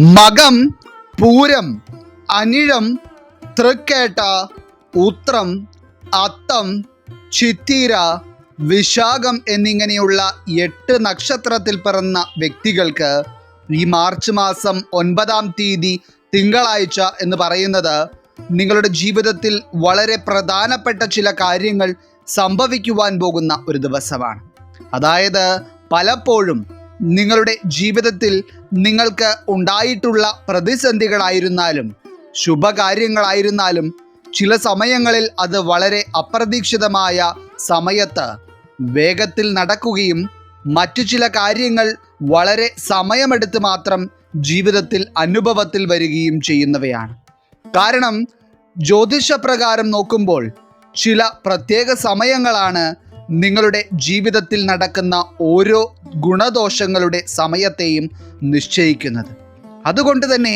മകം, പൂരം, അനിഴം, തൃക്കേട്ട, ഉത്രം, അത്തം, ചിത്തിര, വിശാഖം എന്നിങ്ങനെയുള്ള 8 നക്ഷത്രത്തിൽ പിറന്ന വ്യക്തികൾക്ക് ഈ മാർച്ച് മാസം 9-ാം തീയതി തിങ്കളാഴ്ച എന്ന് പറയുന്നത് നിങ്ങളുടെ ജീവിതത്തിൽ വളരെ പ്രധാനപ്പെട്ട ചില കാര്യങ്ങൾ സംഭവിക്കുവാൻ പോകുന്ന ഒരു ദിവസമാണ്. അതായത് പലപ്പോഴും നിങ്ങളുടെ ജീവിതത്തിൽ നിങ്ങൾക്ക് ഉണ്ടായിട്ടുള്ള പ്രതിസന്ധികളായിരുന്നാലും ശുഭകാര്യങ്ങളായിരുന്നാലും ചില സമയങ്ങളിൽ അത് വളരെ അപ്രതീക്ഷിതമായ സമയത്ത് വേഗത്തിൽ നടക്കുകയും മറ്റു ചില കാര്യങ്ങൾ വളരെ സമയമെടുത്ത് മാത്രം ജീവിതത്തിൽ അനുഭവത്തിൽ വരികയും ചെയ്യുന്നവയാണ്. കാരണം ജ്യോതിഷപ്രകാരം നോക്കുമ്പോൾ ചില പ്രത്യേക സമയങ്ങളാണ് നിങ്ങളുടെ ജീവിതത്തിൽ നടക്കുന്ന ഓരോ ഗുണദോഷങ്ങളുടെ സമയത്തെയും നിശ്ചയിക്കുന്നത്. അതുകൊണ്ട് തന്നെ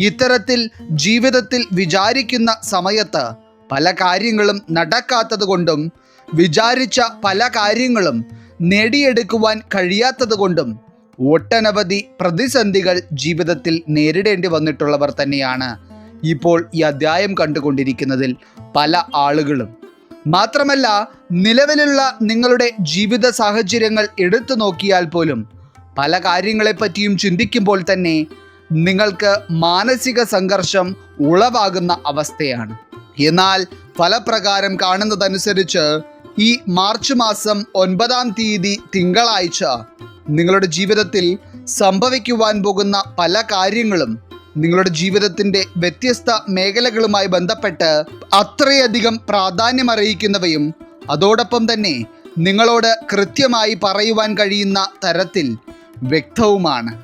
ഇത്തരത്തിൽ ജീവിതത്തിൽ വിചാരിക്കുന്ന സമയത്ത് പല കാര്യങ്ങളും നടക്കാത്തത് കൊണ്ടും വിചാരിച്ച പല കാര്യങ്ങളും നേടിയെടുക്കുവാൻ കഴിയാത്തത് കൊണ്ടും ഒട്ടനവധി പ്രതിസന്ധികൾ ജീവിതത്തിൽ നേരിടേണ്ടി വന്നിട്ടുള്ളവർ തന്നെയാണ് ഇപ്പോൾ ഈ അധ്യായം കണ്ടുകൊണ്ടിരിക്കുന്നതിൽ പല ആളുകളും. മാത്രമല്ല, നിലവിലുള്ള നിങ്ങളുടെ ജീവിത സാഹചര്യങ്ങൾ എടുത്തു നോക്കിയാൽ പോലും പല കാര്യങ്ങളെപ്പറ്റിയും ചിന്തിക്കുമ്പോൾ തന്നെ നിങ്ങൾക്ക് മാനസിക സംഘർഷം ഉളവാകുന്ന അവസ്ഥയാണ്. എന്നാൽ ഫലപ്രകാരം കാണുന്നതനുസരിച്ച് ഈ മാർച്ച് മാസം 9-ാം തീയതി തിങ്കളാഴ്ച നിങ്ങളുടെ ജീവിതത്തിൽ സംഭവിക്കുവാൻ പോകുന്ന പല കാര്യങ്ങളും നിങ്ങളുടെ ജീവിതത്തിൻ്റെ വ്യത്യസ്ത മേഖലകളുമായി ബന്ധപ്പെട്ട് അത്രയധികം പ്രാധാന്യമറിയിക്കുന്നവയും അതോടൊപ്പം തന്നെ നിങ്ങളോട് കൃത്യമായി പറയുവാൻ കഴിയുന്ന തരത്തിൽ വ്യക്തവുമാണ്.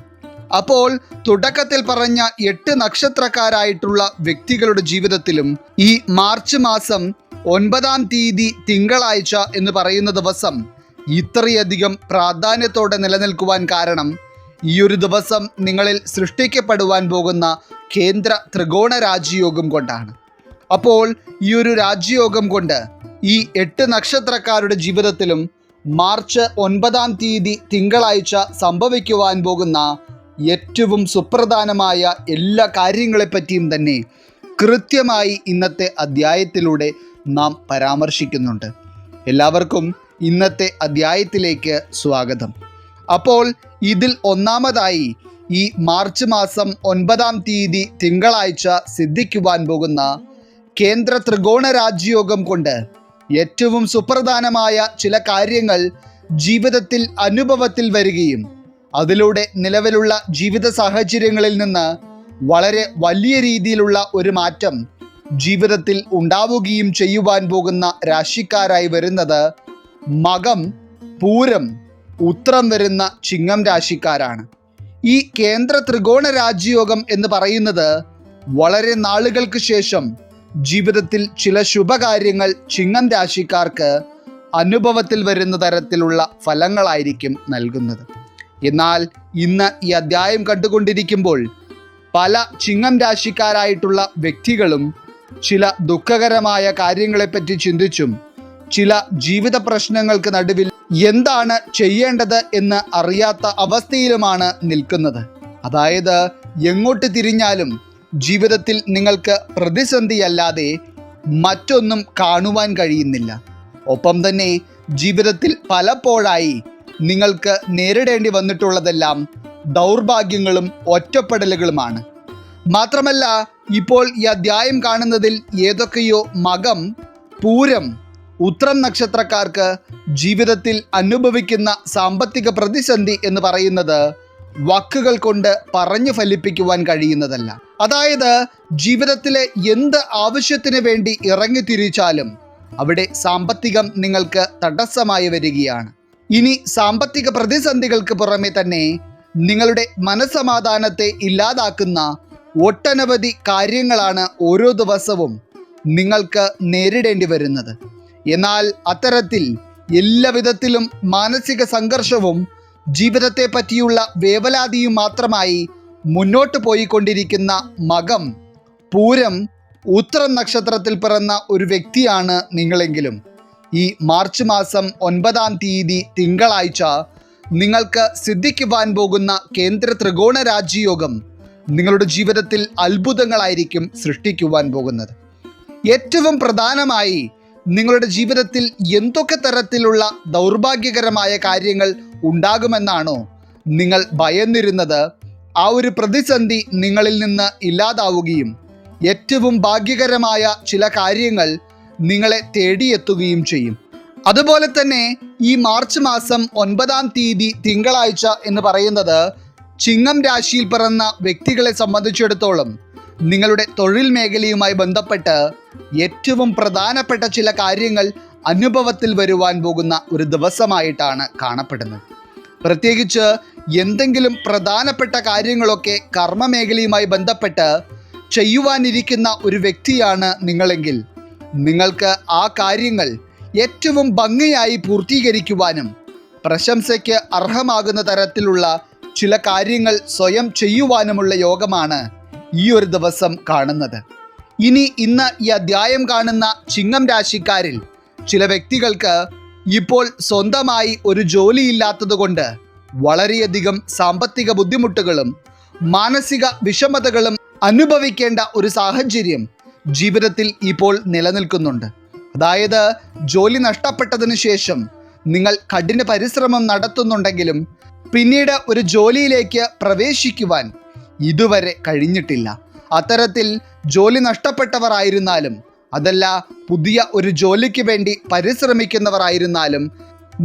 അപ്പോൾ തുടക്കത്തിൽ പറഞ്ഞ 8 നക്ഷത്രക്കാരായിട്ടുള്ള വ്യക്തികളുടെ ജീവിതത്തിലും ഈ മാർച്ച് മാസം 9-ാം തീയതി തിങ്കളാഴ്ച എന്ന് പറയുന്ന ദിവസം ഇത്രയധികം പ്രാധാന്യത്തോടെ നിലനിൽക്കുവാൻ കാരണം ഈ ഒരു ദിവസം നിങ്ങളിൽ സൃഷ്ടിക്കപ്പെടുവാൻ പോകുന്ന കേന്ദ്ര ത്രികോണ രാജയോഗം കൊണ്ടാണ്. അപ്പോൾ ഈ ഒരു രാജയോഗം കൊണ്ട് ഈ 8 നക്ഷത്രക്കാരുടെ ജീവിതത്തിലും മാർച്ച് 9-ാം തീയതി തിങ്കളാഴ്ച സംഭവിക്കുവാൻ പോകുന്ന ഏറ്റവും സുപ്രധാനമായ എല്ലാ കാര്യങ്ങളെപ്പറ്റിയും തന്നെ കൃത്യമായി ഇന്നത്തെ അധ്യായത്തിലൂടെ നാം പരാമർശിക്കുന്നുണ്ട്. എല്ലാവർക്കും ഇന്നത്തെ അധ്യായത്തിലേക്ക് സ്വാഗതം. അപ്പോൾ ഇതിൽ ഒന്നാമതായി ഈ മാർച്ച് മാസം 9-ാം തീയതി തിങ്കളാഴ്ച സിദ്ധിക്കുവാൻ പോകുന്ന കേന്ദ്ര ത്രികോണ രാജയോഗം കൊണ്ട് ഏറ്റവും സുപ്രധാനമായ ചില കാര്യങ്ങൾ ജീവിതത്തിൽ അനുഭവത്തിൽ വരികയും അതിലൂടെ നിലവിലുള്ള ജീവിത സാഹചര്യങ്ങളിൽ നിന്ന് വളരെ വലിയ രീതിയിലുള്ള ഒരു മാറ്റം ജീവിതത്തിൽ ഉണ്ടാവുകയും ചെയ്യുവാൻ പോകുന്ന രാശിക്കാരായി വരുന്നത് മകം, പൂരം, ഉത്രം വരുന്ന ചിങ്ങം രാശിക്കാരാണ്. ഈ കേന്ദ്ര ത്രികോണ രാജയോഗം എന്ന് പറയുന്നത് വളരെ നാളുകൾക്ക് ശേഷം ജീവിതത്തിൽ ചില ശുഭകാര്യങ്ങൾ ചിങ്ങം രാശിക്കാർക്ക് അനുഭവത്തിൽ വരുന്ന തരത്തിലുള്ള ഫലങ്ങളായിരിക്കും നൽകുന്നത്. എന്നാൽ ഇന്ന് ഈ അധ്യായം കണ്ടുകൊണ്ടിരിക്കുമ്പോൾ പല ചിങ്ങം രാശിക്കാരായിട്ടുള്ള വ്യക്തികളും ചില ദുഃഖകരമായ കാര്യങ്ങളെപ്പറ്റി ചിന്തിച്ചും ചില ജീവിത പ്രശ്നങ്ങൾക്ക് നടുവിൽ എന്താണ് ചെയ്യേണ്ടത് എന്ന് അറിയാത്ത അവസ്ഥയിലുമാണ് നിൽക്കുന്നത്. അതായത് എങ്ങോട്ട് തിരിഞ്ഞാലും ജീവിതത്തിൽ നിങ്ങൾക്ക് പ്രതിസന്ധിയല്ലാതെ മറ്റൊന്നും കാണുവാൻ കഴിയുന്നില്ല. ഒപ്പം തന്നെ ജീവിതത്തിൽ പലപ്പോഴായി നിങ്ങൾക്ക് നേരിടേണ്ടി വന്നിട്ടുള്ളതെല്ലാം ദൗർഭാഗ്യങ്ങളും ഒറ്റപ്പെടലുകളുമാണ്. മാത്രമല്ല, ഇപ്പോൾ ഈ അധ്യായം കാണുന്നതിൽ ഏതൊക്കെയോ മകം, പൂരം, ഉത്രം നക്ഷത്രക്കാർക്ക് ജീവിതത്തിൽ അനുഭവിക്കുന്ന സാമ്പത്തിക പ്രതിസന്ധി എന്ന് പറയുന്നത് വാക്കുകൾ കൊണ്ട് പറഞ്ഞു ഫലിപ്പിക്കുവാൻ കഴിയുന്നതല്ല. അതായത് ജീവിതത്തിലെ എന്ത് ആവശ്യത്തിന് വേണ്ടി ഇറങ്ങിത്തിരിച്ചാലും അവിടെ സാമ്പത്തികം നിങ്ങൾക്ക് തടസ്സമായി വരികയാണ്. ഇനി സാമ്പത്തിക പ്രതിസന്ധികൾക്ക് പുറമെ തന്നെ നിങ്ങളുടെ മനസ്സമാധാനത്തെ ഇല്ലാതാക്കുന്ന ഒട്ടനവധി കാര്യങ്ങളാണ് ഓരോ ദിവസവും നിങ്ങൾക്ക് നേരിടേണ്ടി വരുന്നത്. എന്നാൽ അത്തരത്തിൽ എല്ലാവിധത്തിലും മാനസിക സംഘർഷവും ജീവിതത്തെ പറ്റിയുള്ള വേവലാതിയും മാത്രമായി മുന്നോട്ട് പോയിക്കൊണ്ടിരിക്കുന്ന മകം, പൂരം, ഉത്രം നക്ഷത്രത്തിൽ പിറന്ന ഒരു വ്യക്തിയാണ് നിങ്ങളെങ്കിലും ഈ മാർച്ച് മാസം 9-ാം തീയതി തിങ്കളാഴ്ച നിങ്ങൾക്ക് സിദ്ധിക്കുവാൻ പോകുന്ന കേന്ദ്ര ത്രികോണ രാജയോഗം നിങ്ങളുടെ ജീവിതത്തിൽ അത്ഭുതങ്ങളായിരിക്കും സൃഷ്ടിക്കുവാൻ പോകുന്നത്. ഏറ്റവും പ്രധാനമായി നിങ്ങളുടെ ജീവിതത്തിൽ എന്തൊക്കെ തരത്തിലുള്ള ദൗർഭാഗ്യകരമായ കാര്യങ്ങൾ ഉണ്ടാകുമെന്നാണോ നിങ്ങൾ ഭയന്നിരുന്നത്, ആ ഒരു പ്രതിസന്ധി നിങ്ങളിൽ നിന്ന് ഇല്ലാതാവുകയും ഏറ്റവും ഭാഗ്യകരമായ ചില കാര്യങ്ങൾ നിങ്ങളെ തേടിയെത്തുകയും ചെയ്യും. അതുപോലെ തന്നെ ഈ മാർച്ച് മാസം 9-ാം തീയതി തിങ്കളാഴ്ച എന്ന് പറയുന്നത് ചിങ്ങം രാശിയിൽ പിറന്ന വ്യക്തികളെ സംബന്ധിച്ചിടത്തോളം നിങ്ങളുടെ തൊഴിൽ മേഖലയുമായി ബന്ധപ്പെട്ട് ഏറ്റവും പ്രധാനപ്പെട്ട ചില കാര്യങ്ങൾ അനുഭവത്തിൽ വരുവാൻ പോകുന്ന ഒരു ദിവസമായിട്ടാണ് കാണപ്പെടുന്നത്. പ്രത്യേകിച്ച് എന്തെങ്കിലും പ്രധാനപ്പെട്ട കാര്യങ്ങളൊക്കെ കർമ്മമേഖലയുമായി ബന്ധപ്പെട്ട് ചെയ്യുവാനിരിക്കുന്ന ഒരു വ്യക്തിയാണ് നിങ്ങളെങ്കിൽ നിങ്ങൾക്ക് ആ കാര്യങ്ങൾ ഏറ്റവും ഭംഗിയായി പൂർത്തീകരിക്കുവാനും പ്രശംസയ്ക്ക് അർഹമാകുന്ന തരത്തിലുള്ള ചില കാര്യങ്ങൾ സ്വയം ചെയ്യുവാനുമുള്ള യോഗമാണ് ഈ ഒരു ദിവസം കാണുന്നത്. ഇന്ന് ഈ അധ്യായം കാണുന്ന ചിങ്ങം രാശിക്കാരിൽ ചില വ്യക്തികൾക്ക് ഇപ്പോൾ സ്വന്തമായി ഒരു ജോലിയില്ലാത്തത് കൊണ്ട് വളരെയധികം സാമ്പത്തിക ബുദ്ധിമുട്ടുകളും മാനസിക വിഷമതകളും അനുഭവിക്കേണ്ട ഒരു സാഹചര്യം ജീവിതത്തിൽ ഇപ്പോൾ നിലനിൽക്കുന്നുണ്ട്. അതായത് ജോലി നഷ്ടപ്പെട്ടതിന് ശേഷം നിങ്ങൾ കഠിന പരിശ്രമം നടത്തുന്നുണ്ടെങ്കിലും പിന്നീട് ഒരു ജോലിയിലേക്ക് പ്രവേശിക്കുവാൻ ഇതുവരെ കഴിഞ്ഞിട്ടില്ല. അത്തരത്തിൽ ജോലി നഷ്ടപ്പെട്ടവർ ആയിരുന്നാലും അതല്ല പുതിയ ഒരു ജോലിക്ക് വേണ്ടി പരിശ്രമിക്കുന്നവർ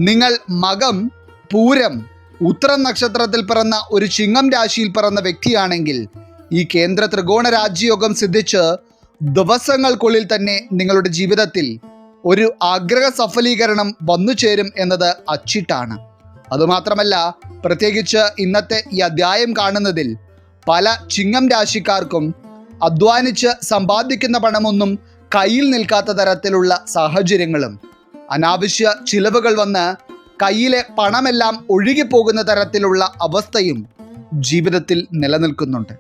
നിങ്ങൾ മകം, പൂരം, ഉത്രം നക്ഷത്രത്തിൽ പിറന്ന ഒരു ചിങ്ങം രാശിയിൽ പിറന്ന വ്യക്തിയാണെങ്കിൽ ഈ കേന്ദ്ര ത്രികോണ രാജ്യയോഗം സിദ്ധിച്ച് ദിവസങ്ങൾക്കുള്ളിൽ തന്നെ നിങ്ങളുടെ ജീവിതത്തിൽ ഒരു ആഗ്രഹ സഫലീകരണം വന്നു ചേരും എന്നത് അച്ചിട്ടാണ്. അതുമാത്രമല്ല, പ്രത്യേകിച്ച് ഇന്നത്തെ ഈ അധ്യായം കാണുന്നതിൽ പല ചിങ്ങം രാശിക്കാർക്കും അധ്വാനിച്ച് സമ്പാദിക്കുന്ന പണമൊന്നും കയ്യിൽ നിൽക്കാത്ത തരത്തിലുള്ള സാഹചര്യങ്ങളും അനാവശ്യ ചിലവുകൾ വന്ന് കയ്യിലെ പണമെല്ലാം ഒഴുകിപ്പോകുന്ന തരത്തിലുള്ള അവസ്ഥയും ജീവിതത്തിൽ നിലനിൽക്കുന്നുണ്ട്.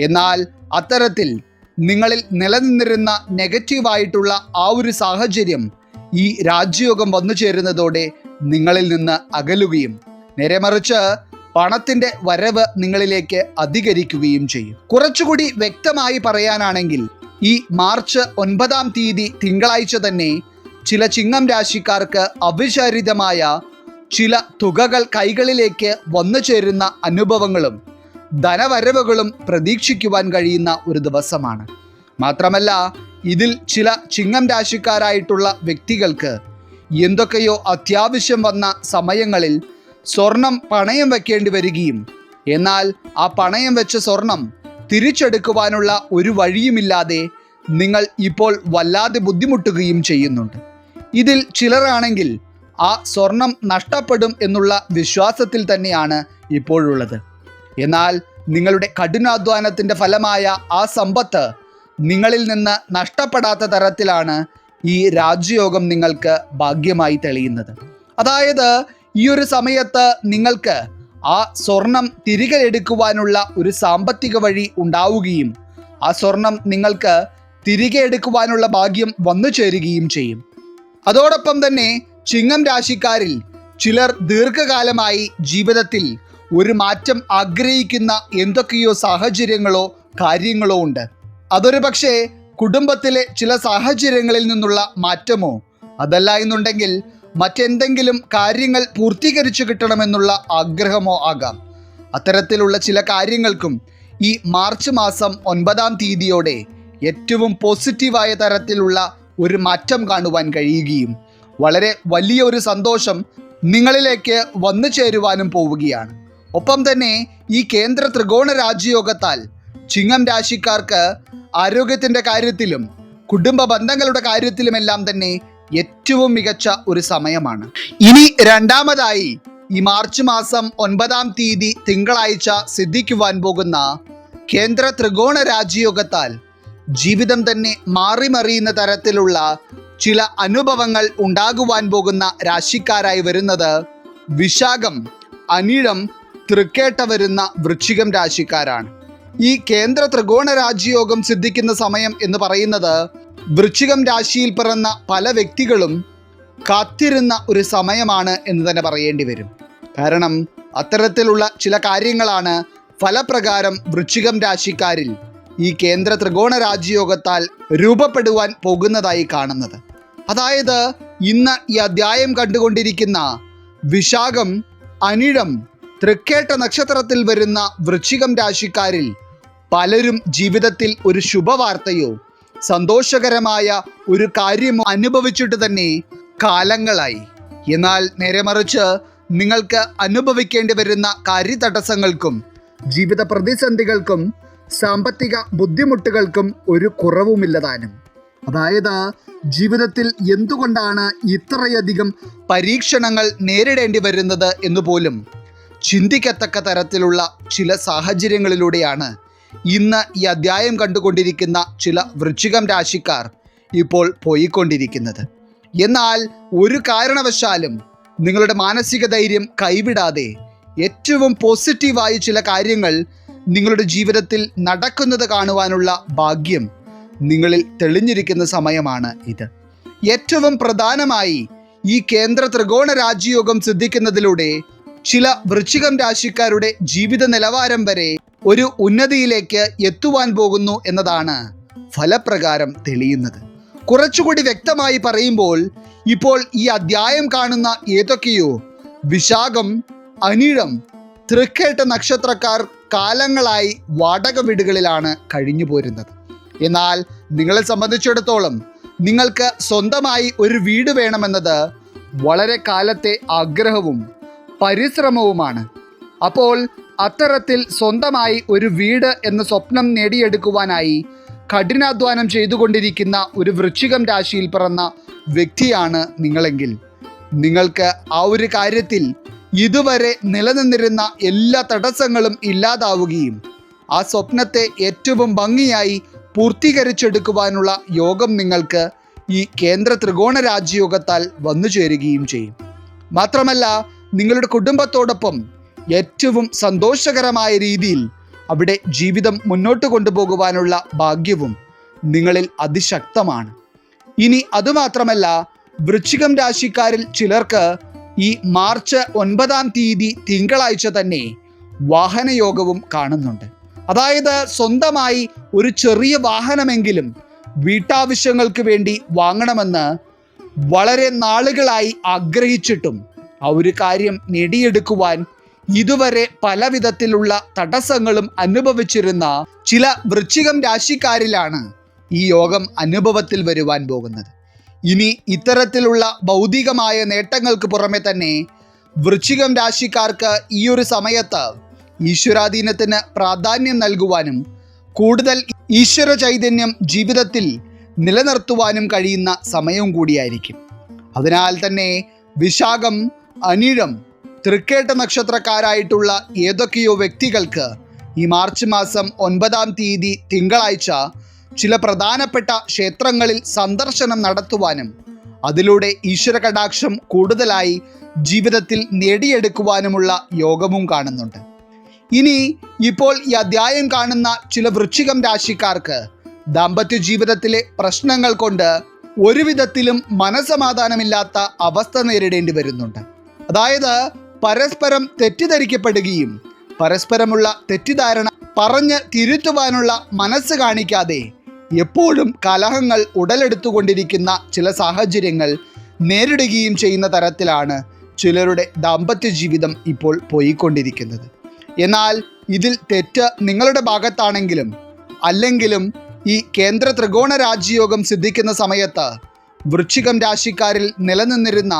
എന്നാൽ അത്തരത്തിൽ നിങ്ങളിൽ നിലനിന്നിരുന്ന നെഗറ്റീവായിട്ടുള്ള ആ ഒരു സാഹചര്യം ഈ രാജ്യയോഗം വന്നു ചേരുന്നതോടെ നിങ്ങളിൽ നിന്ന് അകലുകയും നേരെ മറിച്ച് പണത്തിൻ്റെ വരവ് നിങ്ങളിലേക്ക് അധികരിക്കുകയും ചെയ്യും. കുറച്ചുകൂടി വ്യക്തമായി പറയാനാണെങ്കിൽ ഈ മാർച്ച് 9-ാം തീയതി തിങ്കളാഴ്ച തന്നെ ചില ചിങ്ങം രാശിക്കാർക്ക് അവിചാരിതമായ ചില തുകകൾ കൈകളിലേക്ക് വന്നു ചേരുന്ന അനുഭവങ്ങളും ധനവരവുകളും പ്രതീക്ഷിക്കുവാൻ കഴിയുന്ന ഒരു ദിവസമാണ്. മാത്രമല്ല, ഇതിൽ ചില ചിങ്ങം രാശിക്കാരായിട്ടുള്ള വ്യക്തികൾക്ക് എന്തൊക്കെയോ അത്യാവശ്യം വന്ന സമയങ്ങളിൽ സ്വർണം പണയം വെക്കേണ്ടി വരികയും എന്നാൽ ആ പണയം വെച്ച സ്വർണം തിരിച്ചെടുക്കുവാനുള്ള ഒരു വഴിയുമില്ലാതെ നിങ്ങൾ ഇപ്പോൾ വല്ലാതെ ബുദ്ധിമുട്ടുകയും ചെയ്യുന്നുണ്ട്. ഇതിൽ ചിലരാണെങ്കിൽ ആ സ്വർണം നഷ്ടപ്പെടും എന്നുള്ള വിശ്വാസത്തിൽ തന്നെയാണ് ഇപ്പോഴുള്ളത്. എന്നാൽ നിങ്ങളുടെ കഠിനാധ്വാനത്തിൻ്റെ ഫലമായ ആ സമ്പത്ത് നിങ്ങളിൽ നിന്ന് നഷ്ടപ്പെടാത്ത തരത്തിലാണ് ഈ രാജ്യയോഗം നിങ്ങൾക്ക് ഭാഗ്യമായി തെളിയുന്നത്. അതായത് ഈ ഒരു സമയത്ത് നിങ്ങൾക്ക് ആ സ്വർണം തിരികെ എടുക്കുവാനുള്ള ഒരു സാമ്പത്തിക വഴി ഉണ്ടാവുകയും ആ സ്വർണം നിങ്ങൾക്ക് തിരികെ എടുക്കുവാനുള്ള ഭാഗ്യം വന്നു ചേരുകയും ചെയ്യും. അതോടൊപ്പം തന്നെ ചിങ്ങം രാശിക്കാരിൽ ചിലർ ദീർഘകാലമായി ജീവിതത്തിൽ ഒരു മാറ്റം ആഗ്രഹിക്കുന്ന എന്തൊക്കെയോ സാഹചര്യങ്ങളോ കാര്യങ്ങളോ ഉണ്ട്. അതൊരു പക്ഷേ കുടുംബത്തിലെ ചില സാഹചര്യങ്ങളിൽ നിന്നുള്ള മാറ്റമോ അതല്ല എന്നുണ്ടെങ്കിൽ മറ്റെന്തെങ്കിലും കാര്യങ്ങൾ പൂർത്തീകരിച്ചു കിട്ടണമെന്നുള്ള ആഗ്രഹമോ ആകാം. അത്തരത്തിലുള്ള ചില കാര്യങ്ങൾക്കും ഈ മാർച്ച് മാസം 9-ാം തീയതിയോടെ ഏറ്റവും പോസിറ്റീവായ തരത്തിലുള്ള ഒരു മാറ്റം കാണുവാൻ കഴിയുകയും വളരെ വലിയ ഒരു സന്തോഷം നിങ്ങളിലേക്ക് വന്നു ചേരുവാനും പോവുകയാണ്. ഒപ്പം തന്നെ ഈ കേന്ദ്ര ത്രികോണ രാജ്യയോഗത്താൽ ചിങ്ങം രാശിക്കാർക്ക് ആരോഗ്യത്തിൻ്റെ കാര്യത്തിലും കുടുംബ ബന്ധങ്ങളുടെ കാര്യത്തിലുമെല്ലാം തന്നെ ഏറ്റവും മികച്ച ഒരു സമയമാണ്. ഇനി രണ്ടാമതായി ഈ മാർച്ച് മാസം 9-ാം തീയതി തിങ്കളാഴ്ച സിദ്ധിക്കുവാൻ പോകുന്ന കേന്ദ്ര ത്രികോണ രാജ്യയോഗത്താൽ ജീവിതം തന്നെ മാറിമറിയുന്ന തരത്തിലുള്ള ചില അനുഭവങ്ങൾ ഉണ്ടാകുവാൻ പോകുന്ന രാശിക്കാരായി വരുന്നത് വിശാഖം, അനിഴം, തൃക്കേട്ട വരുന്ന വൃശ്ചികം രാശിക്കാരാണ്. ഈ കേന്ദ്ര ത്രികോണ രാജ്യയോഗം സിദ്ധിക്കുന്ന സമയം എന്ന് പറയുന്നത് വൃശ്ചികം രാശിയിൽ പിറന്ന പല വ്യക്തികളും കാത്തിരുന്ന ഒരു സമയമാണ് എന്ന് തന്നെ പറയേണ്ടി വരും. കാരണം അത്തരത്തിലുള്ള ചില കാര്യങ്ങളാണ് ഫലപ്രകാരം വൃശ്ചികം രാശിക്കാരിൽ ഈ കേന്ദ്ര ത്രികോണ രാജയോഗത്താൽ രൂപപ്പെടുവാൻ പോകുന്നതായി കാണുന്നത്. അതായത് ഇന്ന് ഈ അധ്യായം കണ്ടുകൊണ്ടിരിക്കുന്ന വിശാഖം, അനിഴം, തൃക്കേട്ട നക്ഷത്രത്തിൽ വരുന്ന വൃശ്ചികം രാശിക്കാരിൽ പലരും ജീവിതത്തിൽ ഒരു ശുഭവാർത്തയോ സന്തോഷകരമായ ഒരു കാര്യമോ അനുഭവിച്ചിട്ട് തന്നെ കാലങ്ങളായി. എന്നാൽ നേരെ മറിച്ച് നിങ്ങൾക്ക് അനുഭവിക്കേണ്ടി വരുന്ന കാര്യതടസ്സങ്ങൾക്കും ജീവിത പ്രതിസന്ധികൾക്കും സാമ്പത്തിക ബുദ്ധിമുട്ടുകൾക്കും ഒരു കുറവുമില്ലതാനും. അതായത് ജീവിതത്തിൽ എന്തുകൊണ്ടാണ് ഇത്രയധികം പരീക്ഷണങ്ങൾ നേരിടേണ്ടി വരുന്നത് എന്നുപോലും ചിന്തിക്കത്തക്ക തരത്തിലുള്ള ചില സാഹചര്യങ്ങളിലൂടെയാണ് ഇന്ന് ഈ അധ്യായം കണ്ടുകൊണ്ടിരിക്കുന്ന ചില വൃശ്ചികം രാശിക്കാർ ഇപ്പോൾ പോയിക്കൊണ്ടിരിക്കുന്നത്. എന്നാൽ ഒരു കാരണവശാലും നിങ്ങളുടെ മാനസിക ധൈര്യം കൈവിടാതെ ഏറ്റവും പോസിറ്റീവായ ചില കാര്യങ്ങൾ നിങ്ങളുടെ ജീവിതത്തിൽ നടക്കുന്നത് കാണുവാനുള്ള ഭാഗ്യം നിങ്ങളിൽ തെളിഞ്ഞിരിക്കുന്ന സമയമാണ് ഇത്. ഏറ്റവും പ്രധാനമായി ഈ കേന്ദ്ര ത്രികോണ രാജയോഗം സിദ്ധിക്കുന്നതിലൂടെ ചില വൃശ്ചികം രാശിക്കാരുടെ ജീവിത നിലവാരം വരെ ഒരു ഉന്നതിയിലേക്ക് എത്തുവാൻ പോകുന്നു എന്നതാണ് ഫലപ്രകാരം തെളിയുന്നത്. കുറച്ചുകൂടി വ്യക്തമായി പറയുമ്പോൾ ഇപ്പോൾ ഈ അധ്യായം കാണുന്ന ഏതൊക്കെയോ വിശാഖം, അനിഴം, തൃക്കേട്ട നക്ഷത്രക്കാർ കാലങ്ങളായി വാടക വീടുകളിലാണ് കഴിഞ്ഞു പോരുന്നത്. എന്നാൽ നിങ്ങളെ സംബന്ധിച്ചിടത്തോളം നിങ്ങൾക്ക് സ്വന്തമായി ഒരു വീട് വേണമെന്നത് വളരെ കാലത്തെ ആഗ്രഹവും പരിശ്രമവുമാണ്. അപ്പോൾ അത്തരത്തിൽ സ്വന്തമായി ഒരു വീട് എന്ന സ്വപ്നം നേടിയെടുക്കുവാനായി കഠിനാധ്വാനം ചെയ്തുകൊണ്ടിരിക്കുന്ന ഒരു വൃശ്ചികം രാശിയിൽ പിറന്ന വ്യക്തിയാണ് നിങ്ങളെങ്കിൽ നിങ്ങൾക്ക് ആ ഒരു കാര്യത്തിൽ ഇതുവരെ നിലനിന്നിരുന്ന എല്ലാ തടസ്സങ്ങളും ഇല്ലാതാവുകയും ആ സ്വപ്നത്തെ ഏറ്റവും ഭംഗിയായി പൂർത്തീകരിച്ചെടുക്കുവാനുള്ള യോഗം നിങ്ങൾക്ക് ഈ കേന്ദ്ര ത്രികോണ രാജയോഗത്താൽ വന്നു ചേരുകയും ചെയ്യും. മാത്രമല്ല നിങ്ങളുടെ കുടുംബത്തോടൊപ്പം ഏറ്റവും സന്തോഷകരമായ രീതിയിൽ അവിടെ ജീവിതം മുന്നോട്ട് കൊണ്ടുപോകുവാനുള്ള ഭാഗ്യവും നിങ്ങളിൽ അതിശക്തമാണ്. ഇനി അതുമാത്രമല്ല, വൃശ്ചികം രാശിക്കാരിൽ ചിലർക്ക് ഈ മാർച്ച് 9-ാം തീയതി തിങ്കളാഴ്ച തന്നെ വാഹനയോഗവും കാണുന്നുണ്ട്. അതായത് സ്വന്തമായി ഒരു ചെറിയ വാഹനമെങ്കിലും വീട്ടാവശ്യങ്ങൾക്ക് വേണ്ടി വാങ്ങണമെന്ന് വളരെ നാളുകളായി ആഗ്രഹിച്ചിട്ടും ആ ഒരു കാര്യം നേടിയെടുക്കുവാൻ ഇതുവരെ പല വിധത്തിലുള്ള തടസ്സങ്ങളും അനുഭവിച്ചിരുന്ന ചില വൃശ്ചികം രാശിക്കാരിലാണ് ഈ യോഗം അനുഭവത്തിൽ വരുവാൻ പോകുന്നത്. ഇനി ഇത്തരത്തിലുള്ള ഭൗതികമായ നേട്ടങ്ങൾക്ക് പുറമെ തന്നെ വൃശ്ചികം രാശിക്കാർക്ക് ഈ ഒരു സമയത്ത് ഈശ്വരാധീനത്തിന് പ്രാധാന്യം നൽകുവാനും കൂടുതൽ ഈശ്വര ചൈതന്യം ജീവിതത്തിൽ നിലനിർത്തുവാനും കഴിയുന്ന സമയവും കൂടിയായിരിക്കും. അതിനാൽ തന്നെ വിശാഖം, അനിഴം, തൃക്കേട്ട നക്ഷത്രക്കാരായിട്ടുള്ള ഏതൊക്കെയോ വ്യക്തികൾക്ക് ഈ മാർച്ച് മാസം 9-ാം തീയതി തിങ്കളാഴ്ച ചില പ്രധാനപ്പെട്ട ക്ഷേത്രങ്ങളിൽ സന്ദർശനം നടത്തുവാനും അതിലൂടെ ഈശ്വര കടാക്ഷം കൂടുതലായി ജീവിതത്തിൽ നേടിയെടുക്കുവാനുമുള്ള യോഗവും കാണുന്നുണ്ട്. ഇനി ഇപ്പോൾ ഈ അധ്യായം കാണുന്ന ചില വൃശ്ചികം രാശിക്കാർക്ക് ദാമ്പത്യ ജീവിതത്തിലെ പ്രശ്നങ്ങൾ കൊണ്ട് ഒരു വിധത്തിലും മനസമാധാനമില്ലാത്ത അവസ്ഥ നേരിടേണ്ടി വരുന്നുണ്ട്. അതായത് പരസ്പരം തെറ്റിദ്ധരിക്കപ്പെടുകയും പരസ്പരമുള്ള തെറ്റിദ്ധാരണ പറഞ്ഞ് തിരുത്തുവാനുള്ള മനസ്സ് കാണിക്കാതെ എപ്പോഴും കലഹങ്ങൾ ഉടലെടുത്തുകൊണ്ടിരിക്കുന്ന ചില സാഹചര്യങ്ങൾ നേരിടുകയും ചെയ്യുന്ന തരത്തിലാണ് ചിലരുടെ ദാമ്പത്യ ജീവിതം ഇപ്പോൾ പോയിക്കൊണ്ടിരിക്കുന്നത്. എന്നാൽ ഇതിൽ തെറ്റ് നിങ്ങളുടെ ഭാഗത്താണെങ്കിലും അല്ലെങ്കിലും ഈ കേന്ദ്ര ത്രികോണ രാജയോഗം സിദ്ധിക്കുന്ന സമയത്ത് വൃശ്ചികം രാശിക്കാരിൽ നിലനിന്നിരുന്ന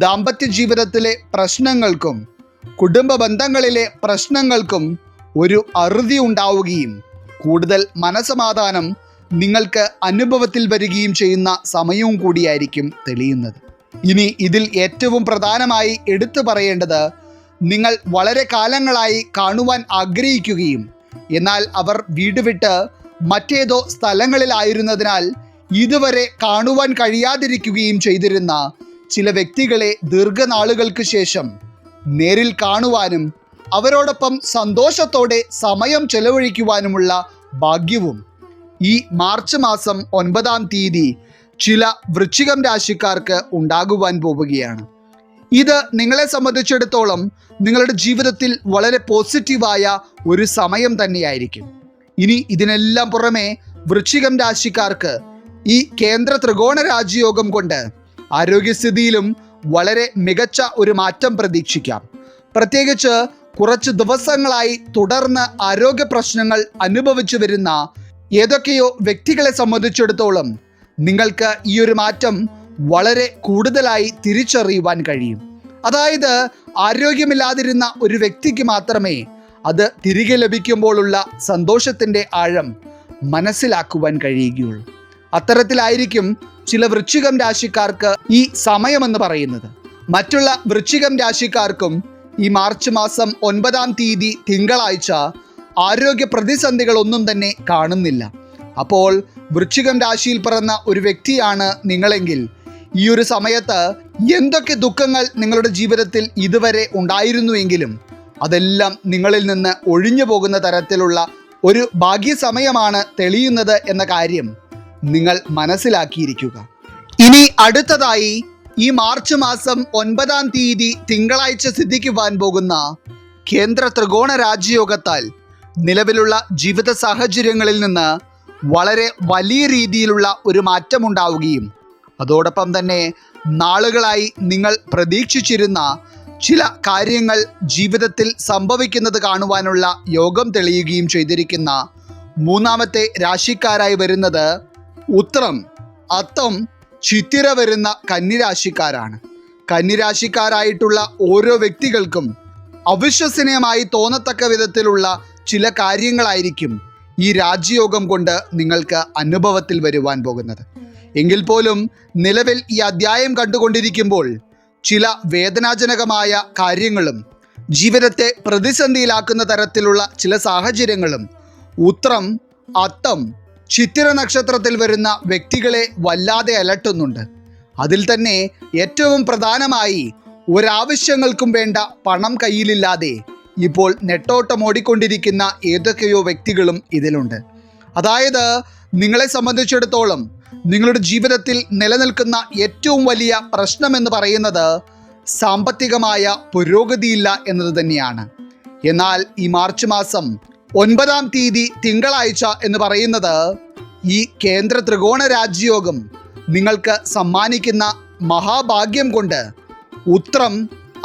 ദാമ്പത്യ ജീവിതത്തിലെ പ്രശ്നങ്ങൾക്കും കുടുംബ ബന്ധങ്ങളിലെ പ്രശ്നങ്ങൾക്കും ഒരു അറുതി ഉണ്ടാവുകയും കൂടുതൽ മനസമാധാനം നിങ്ങൾക്ക് അനുഭവത്തിൽ വരികയും ചെയ്യുന്ന സമയവും കൂടിയായിരിക്കും തെളിയുന്നത്. ഇനി ഇതിൽ ഏറ്റവും പ്രധാനമായി എടുത്തു പറയേണ്ടത്, നിങ്ങൾ വളരെ കാലങ്ങളായി കാണുവാൻ ആഗ്രഹിക്കുകയും എന്നാൽ അവർ വീട് വിട്ട് മറ്റേതോ സ്ഥലങ്ങളിലായിരുന്നതിനാൽ ഇതുവരെ കാണുവാൻ കഴിയാതിരിക്കുകയും ചെയ്തിരുന്ന ചില വ്യക്തികളെ ദീർഘനാളുകൾക്ക് ശേഷം നേരിൽ കാണുവാനും അവരോടൊപ്പം സന്തോഷത്തോടെ സമയം ചെലവഴിക്കുവാനുമുള്ള ഭാഗ്യവും ഈ മാർച്ച് മാസം 9-ാം തീയതി ചില വൃശ്ചികം രാശിക്കാർക്ക് ഉണ്ടാകുവാൻ പോവുകയാണ്. ഇത് നിങ്ങളെ സംബന്ധിച്ചിടത്തോളം നിങ്ങളുടെ ജീവിതത്തിൽ വളരെ പോസിറ്റീവായ ഒരു സമയം തന്നെയായിരിക്കും. ഇനി ഇതിനെല്ലാം പുറമെ വൃശ്ചികം രാശിക്കാർക്ക് ഈ കേന്ദ്ര ത്രികോണ രാജയോഗം കൊണ്ട് ആരോഗ്യസ്ഥിതിയിലും വളരെ മികച്ച ഒരു മാറ്റം പ്രതീക്ഷിക്കാം. പ്രത്യേകിച്ച് കുറച്ച് ദിവസങ്ങളായി തുടർന്ന് ആരോഗ്യ പ്രശ്നങ്ങൾ അനുഭവിച്ചു വരുന്ന ഏതൊക്കെയോ വ്യക്തികളെ സംബന്ധിച്ചിടത്തോളം നിങ്ങൾക്ക് ഈ ഒരു മാറ്റം വളരെ കൂടുതലായി തിരിച്ചറിയുവാൻ കഴിയും. അതായത് ആരോഗ്യമില്ലാതിരുന്ന ഒരു വ്യക്തിക്ക് മാത്രമേ അത് തിരികെ ലഭിക്കുമ്പോഴുള്ള സന്തോഷത്തിൻ്റെ ആഴം മനസ്സിലാക്കുവാൻ കഴിയുകയുള്ളൂ. അത്തരത്തിലായിരിക്കും ചില വൃശ്ചികം രാശിക്കാർക്ക് ഈ സമയമെന്ന് പറയുന്നത്. മറ്റുള്ള വൃശ്ചികം രാശിക്കാർക്കും ഈ മാർച്ച് മാസം 9-ാം തീയതി തിങ്കളാഴ്ച ആരോഗ്യ പ്രതിസന്ധികളൊന്നും തന്നെ കാണുന്നില്ല. അപ്പോൾ വൃശ്ചികം രാശിയിൽ പിറന്ന ഒരു വ്യക്തിയാണ് നിങ്ങളെങ്കിൽ ഈ ഒരു സമയത്ത് എന്തൊക്കെ ദുഃഖങ്ങൾ നിങ്ങളുടെ ജീവിതത്തിൽ ഇതുവരെ ഉണ്ടായിരുന്നുവെങ്കിലും അതെല്ലാം നിങ്ങളിൽ നിന്ന് ഒഴിഞ്ഞു പോകുന്ന തരത്തിലുള്ള ഒരു ഭാഗ്യസമയമാണ് തെളിയുന്നത് എന്ന കാര്യം നിങ്ങൾ മനസ്സിലാക്കിയിരിക്കുക. ഇനി അടുത്തതായി ഈ മാർച്ച് മാസം 9-ാം തീയതി തിങ്കളാഴ്ച സിദ്ധിക്കുവാൻ പോകുന്ന കേന്ദ്ര ത്രികോണ രാജയോഗത്താൽ നിലവിലുള്ള ജീവിത സാഹചര്യങ്ങളിൽ നിന്ന് വളരെ വലിയ രീതിയിലുള്ള ഒരു മാറ്റമുണ്ടാവുകയും അതോടൊപ്പം തന്നെ നാളുകളായി നിങ്ങൾ പ്രതീക്ഷിച്ചിരുന്ന ചില കാര്യങ്ങൾ ജീവിതത്തിൽ സംഭവിക്കുന്നത് കാണുവാനുള്ള യോഗം തെളിയുകയും ചെയ്തിരിക്കുന്ന മൂന്നാമത്തെ രാശിക്കാരായി വരുന്നത് ഉത്രം, അത്തം, ചിത്തിര വരുന്ന കന്നിരാശിക്കാരാണ്. കന്നിരാശിക്കാരായിട്ടുള്ള ഓരോ വ്യക്തികൾക്കും അവിശ്വസനീയമായി തോന്നത്തക്ക വിധത്തിലുള്ള ചില കാര്യങ്ങളായിരിക്കും ഈ രാജയോഗം കൊണ്ട് നിങ്ങൾക്ക് അനുഭവത്തിൽ വരുവാൻ പോകുന്നത്. എങ്കിൽ പോലും നിലവിൽ ഈ അധ്യായം കണ്ടുകൊണ്ടിരിക്കുമ്പോൾ ചില വേദനാജനകമായ കാര്യങ്ങളും ജീവിതത്തെ പ്രതിസന്ധിയിലാക്കുന്ന തരത്തിലുള്ള ചില സാഹചര്യങ്ങളും ഉത്രം, അത്തം, ചിത്തിര നക്ഷത്രത്തിൽ വരുന്ന വ്യക്തികളെ വല്ലാതെ അലട്ടുന്നുണ്ട്. അതിൽ തന്നെ ഏറ്റവും പ്രധാനമായി ഒരാവശ്യങ്ങൾക്കും വേണ്ട പണം കയ്യിലില്ലാതെ ഇപ്പോൾ നെട്ടോട്ടം ഓടിക്കൊണ്ടിരിക്കുന്ന ഏതൊക്കെയോ വ്യക്തികളും ഇതിലുണ്ട്. അതായത് നിങ്ങളെ സംബന്ധിച്ചിടത്തോളം നിങ്ങളുടെ ജീവിതത്തിൽ നിലനിൽക്കുന്ന ഏറ്റവും വലിയ പ്രശ്നമെന്ന് പറയുന്നത് സാമ്പത്തികമായ പുരോഗതിയില്ല എന്നത് തന്നെയാണ്. എന്നാൽ ഈ മാർച്ച് മാസം 9-ാം തീയതി തിങ്കളാഴ്ച എന്ന് പറയുന്നത് ഈ കേന്ദ്ര ത്രികോണ രാജയോഗം നിങ്ങൾക്ക് സമ്മാനിക്കുന്ന മഹാഭാഗ്യം കൊണ്ട് ഉത്രം,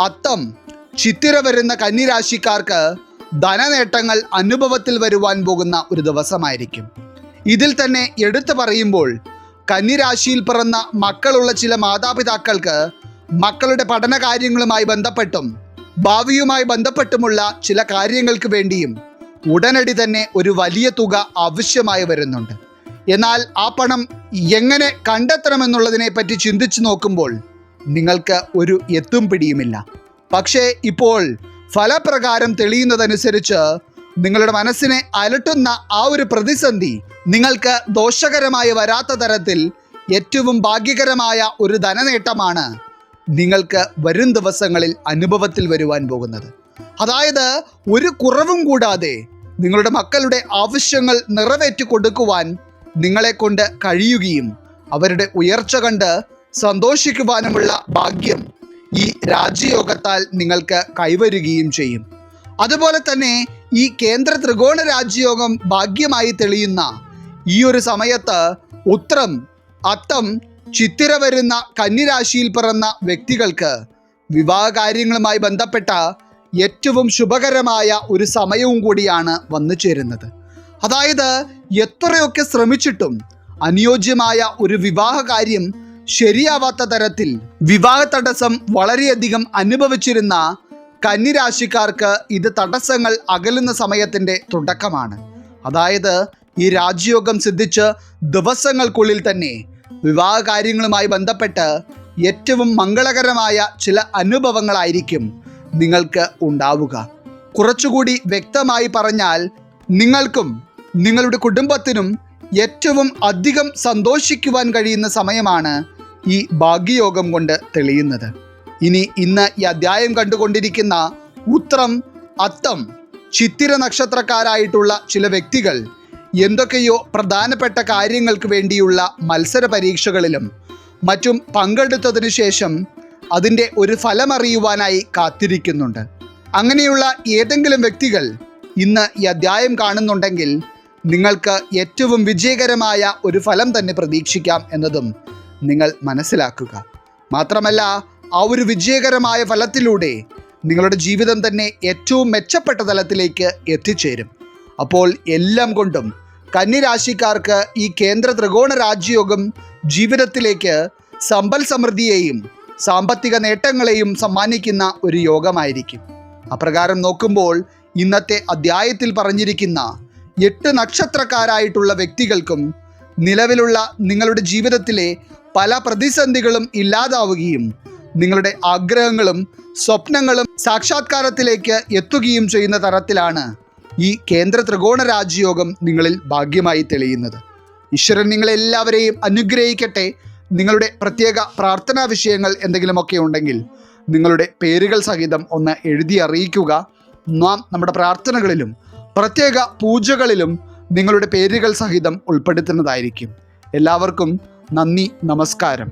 അത്തം, ചിത്തിര വരുന്ന കന്നിരാശിക്കാർക്ക് ധനനേട്ടങ്ങൾ അനുഭവത്തിൽ വരുവാൻ പോകുന്ന ഒരു ദിവസമായിരിക്കും. ഇതിൽ തന്നെ എടുത്തു പറയുമ്പോൾ കന്നിരാശിയിൽ പിറന്ന മക്കളുള്ള ചില മാതാപിതാക്കൾക്ക് മക്കളുടെ പഠന കാര്യങ്ങളുമായി ബന്ധപ്പെട്ടും ഭാവിയുമായി ബന്ധപ്പെട്ടുമുള്ള ചില കാര്യങ്ങൾക്ക് വേണ്ടിയും ഉടനടി തന്നെ ഒരു വലിയ തുക ആവശ്യമായി വരുന്നുണ്ട്. എന്നാൽ ആ പണം എങ്ങനെ കണ്ടെത്തണമെന്നുള്ളതിനെ പറ്റി ചിന്തിച്ചു നോക്കുമ്പോൾ നിങ്ങൾക്ക് ഒരു എത്തും പിടിയുമില്ല. പക്ഷേ ഇപ്പോൾ ഫലപ്രകാരം തെളിയുന്നതനുസരിച്ച് നിങ്ങളുടെ മനസ്സിനെ അലട്ടുന്ന ആ ഒരു പ്രതിസന്ധി നിങ്ങൾക്ക് ദോഷകരമായി വരാത്ത തരത്തിൽ ഏറ്റവും ഭാഗ്യകരമായ ഒരു ധനനേട്ടമാണ് നിങ്ങൾക്ക് വരും ദിവസങ്ങളിൽ അനുഭവത്തിൽ വരുവാൻ പോകുന്നത്. അതായത് ഒരു കുറവും കൂടാതെ നിങ്ങളുടെ മക്കളുടെ ആവശ്യങ്ങൾ നിറവേറ്റി കൊടുക്കുവാൻ നിങ്ങളെ കൊണ്ട് കഴിയുകയും അവരുടെ ഉയർച്ച കണ്ട് സന്തോഷിക്കുവാനുമുള്ള ഭാഗ്യം ഈ രാജയോഗത്താൽ നിങ്ങൾക്ക് കൈവരുകയും ചെയ്യും. അതുപോലെ തന്നെ ഈ കേന്ദ്ര ത്രികോണ രാജയോഗം ഭാഗ്യമായി തെളിയുന്ന ഈ ഒരു സമയത്ത് ഉത്രം, അത്തം, ചിത്തിര വരുന്ന കന്നിരാശിയിൽ പിറന്ന വ്യക്തികൾക്ക് വിവാഹ കാര്യങ്ങളുമായി ബന്ധപ്പെട്ട ഏറ്റവും ശുഭകരമായ ഒരു സമയവും കൂടിയാണ് വന്നു ചേരുന്നത്. അതായത് എത്രയൊക്കെ ശ്രമിച്ചിട്ടും അനുയോജ്യമായ ഒരു വിവാഹ കാര്യം ശരിയാവാത്ത തരത്തിൽ വിവാഹ തടസ്സം വളരെയധികം അനുഭവിച്ചിരുന്ന കന്നിരാശിക്കാർക്ക് ഇത് തടസ്സങ്ങൾ അകലുന്ന സമയത്തിൻ്റെ തുടക്കമാണ്. അതായത് ഈ രാജയോഗം സിദ്ധിച്ച് ദിവസങ്ങൾക്കുള്ളിൽ തന്നെ വിവാഹ കാര്യങ്ങളുമായി ബന്ധപ്പെട്ട് ഏറ്റവും മംഗളകരമായ ചില അനുഭവങ്ങളായിരിക്കും നിങ്ങൾക്ക് ഉണ്ടാവുക. കുറച്ചുകൂടി വ്യക്തമായി പറഞ്ഞാൽ നിങ്ങൾക്കും നിങ്ങളുടെ കുടുംബത്തിനും ഏറ്റവും അധികം സന്തോഷിക്കുവാൻ കഴിയുന്ന സമയമാണ് ഈ ഭാഗ്യയോഗം കൊണ്ട് തെളിയുന്നത്. ഇന്ന് ഈ അധ്യായം കണ്ടുകൊണ്ടിരിക്കുന്ന ഉത്രം, അത്തം, ചിത്തിര നക്ഷത്രക്കാരായിട്ടുള്ള ചില വ്യക്തികൾ എന്തൊക്കെയോ പ്രധാനപ്പെട്ട കാര്യങ്ങൾക്ക് വേണ്ടിയുള്ള മത്സര പരീക്ഷകളിലും മറ്റും പങ്കെടുത്തതിനു ശേഷം അതിൻ്റെ ഒരു ഫലം അറിയുവാനായി കാത്തിരിക്കുന്നുണ്ട്. അങ്ങനെയുള്ള ഏതെങ്കിലും വ്യക്തികൾ ഇന്ന് ഈ അധ്യായം കാണുന്നുണ്ടെങ്കിൽ നിങ്ങൾക്ക് ഏറ്റവും വിജയകരമായ ഒരു ഫലം തന്നെ പ്രതീക്ഷിക്കാം എന്നതും നിങ്ങൾ മനസ്സിലാക്കുക. മാത്രമല്ല, ആ ഒരു വിജയകരമായ ഫലത്തിലൂടെ നിങ്ങളുടെ ജീവിതം തന്നെ ഏറ്റവും മെച്ചപ്പെട്ട തലത്തിലേക്ക് എത്തിച്ചേരും. അപ്പോൾ എല്ലാം കൊണ്ടും കന്യരാശിക്കാർക്ക് ഈ കേന്ദ്ര ത്രികോണ രാജയോഗം ജീവിതത്തിലേക്ക് സമ്പൽ സമൃദ്ധിയെയും സാമ്പത്തിക നേട്ടങ്ങളെയും സമ്മാനിക്കുന്ന ഒരു യോഗമായിരിക്കും. അപ്രകാരം നോക്കുമ്പോൾ ഇന്നത്തെ അധ്യായത്തിൽ പറഞ്ഞിരിക്കുന്ന 8 നക്ഷത്രക്കാരായിട്ടുള്ള വ്യക്തികൾക്കും നിലവിലുള്ള നിങ്ങളുടെ ജീവിതത്തിലെ പല പ്രതിസന്ധികളും ഇല്ലാതാവുകയും നിങ്ങളുടെ ആഗ്രഹങ്ങളും സ്വപ്നങ്ങളും സാക്ഷാത്കാരത്തിലേക്ക് എത്തുകയും ചെയ്യുന്ന തരത്തിലാണ് ഈ കേന്ദ്ര ത്രികോണ രാജയോഗം നിങ്ങളിൽ ഭാഗ്യമായി തെളിയുന്നത്. ഈശ്വരൻ നിങ്ങളെല്ലാവരെയും അനുഗ്രഹിക്കട്ടെ. നിങ്ങളുടെ പ്രത്യേക പ്രാർത്ഥനാ വിഷയങ്ങൾ എന്തെങ്കിലുമൊക്കെ ഉണ്ടെങ്കിൽ നിങ്ങളുടെ പേരുകൾ സഹിതം ഒന്ന് എഴുതി അറിയിക്കുക. നാം നമ്മുടെ പ്രാർത്ഥനകളിലും പ്രത്യേക പൂജകളിലും നിങ്ങളുടെ പേരുകൾ സഹിതം ഉൾപ്പെടുത്തുന്നതായിരിക്കും. എല്ലാവർക്കും നന്ദി, നമസ്കാരം.